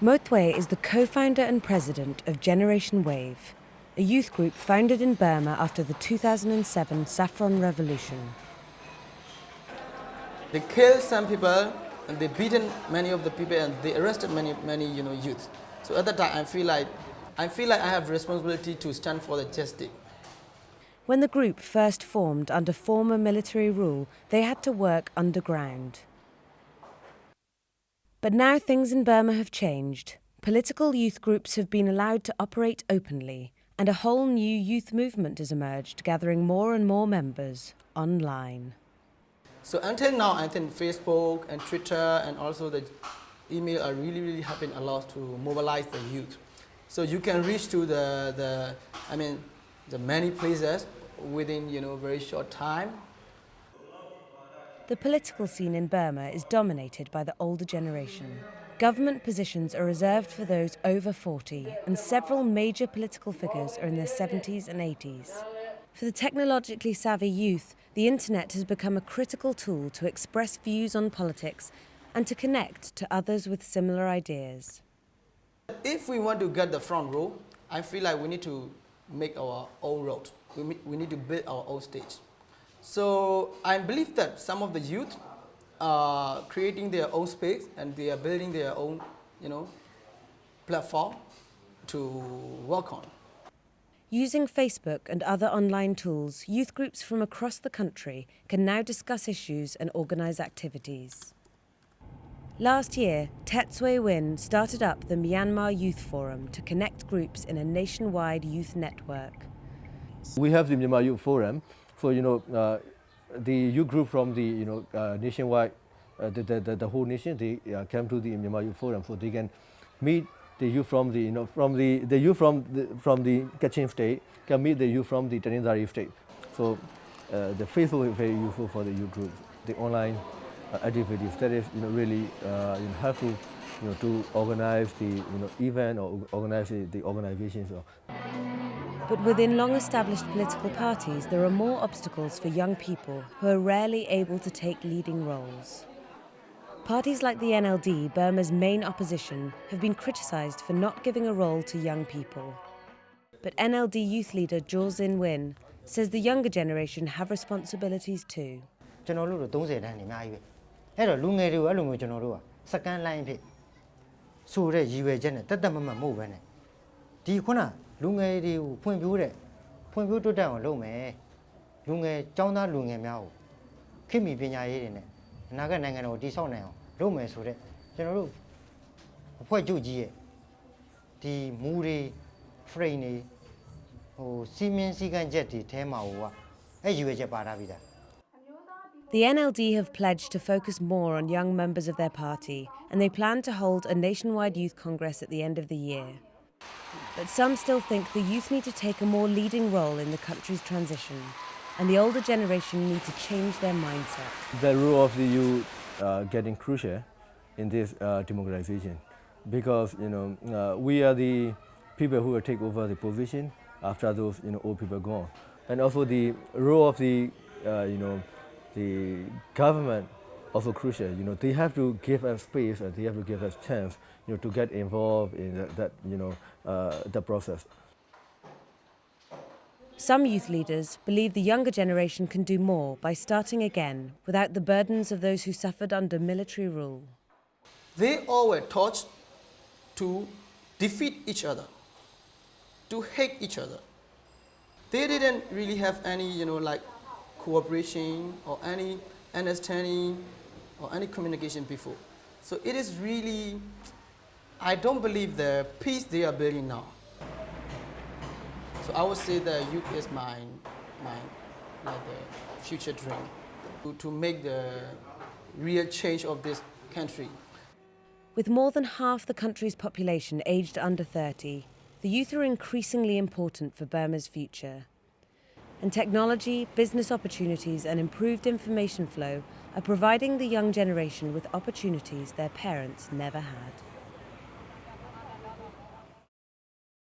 Motwe is the co-founder and president of Generation Wave, a youth group founded in Burma after the 2007 Saffron Revolution. They killed some people and they beaten many of the people and they arrested many youth. So at that time I feel like I have responsibility to stand for the justice. When the group first formed under former military rule, they had to work underground. But now things in Burma have changed. Political youth groups have been allowed to operate openly, and a whole new youth movement has emerged, gathering more and more members online. So until now, I think Facebook and Twitter and also the email are really helping a lot to mobilize the youth. So you can reach to the many places within very short time. The political scene in Burma is dominated by the older generation. Government positions are reserved for those over 40, and several major political figures are in their 70s and 80s. For the technologically savvy youth, the internet has become a critical tool to express views on politics and to connect to others with similar ideas. If we want to get the front row, I feel like we need to make our own road. We need to build our own stage. So I believe that some of the youth are creating their own space and they are building their own, platform to work on. Using Facebook and other online tools, youth groups from across the country can now discuss issues and organise activities. Last year, Tet Sui Win started up the Myanmar Youth Forum to connect groups in a nationwide youth network. We have the Myanmar Youth Forum. So, the youth group from the, nationwide, the whole nation, they come to the Myanmar Youth Forum, so they can meet the youth from the, the youth from the Kachin state can meet the youth from the Tanindari state. So, the Facebook is very useful for the youth group. The online activities that is, really helpful, to organize the, event or organize the organizations. But within long-established political parties, there are more obstacles for young people who are rarely able to take leading roles. Parties like the NLD, Burma's main opposition, have been criticised for not giving a role to young people. But NLD youth leader Jo Sin Win says the younger generation have responsibilities too. The NLD have pledged to focus more on young members of their party, and they plan to hold a nationwide youth congress at the end of the year. But some still think the youth need to take a more leading role in the country's transition, and the older generation need to change their mindset. The role of the youth getting crucial in this democratization, because we are the people who will take over the position after those old people gone, and also the role of the the government also crucial. They have to give us space and they have to give us chance, to get involved in the process. Some youth leaders believe the younger generation can do more by starting again without the burdens of those who suffered under military rule. They all were taught to defeat each other, to hate each other. They didn't really have any, cooperation or any understanding or any communication before. So it is really, I don't believe the peace they are building now. So I would say the youth is my the future dream to make the real change of this country. With more than half the country's population aged under 30, the youth are increasingly important for Burma's future. And technology, business opportunities and improved information flow are providing the young generation with opportunities their parents never had.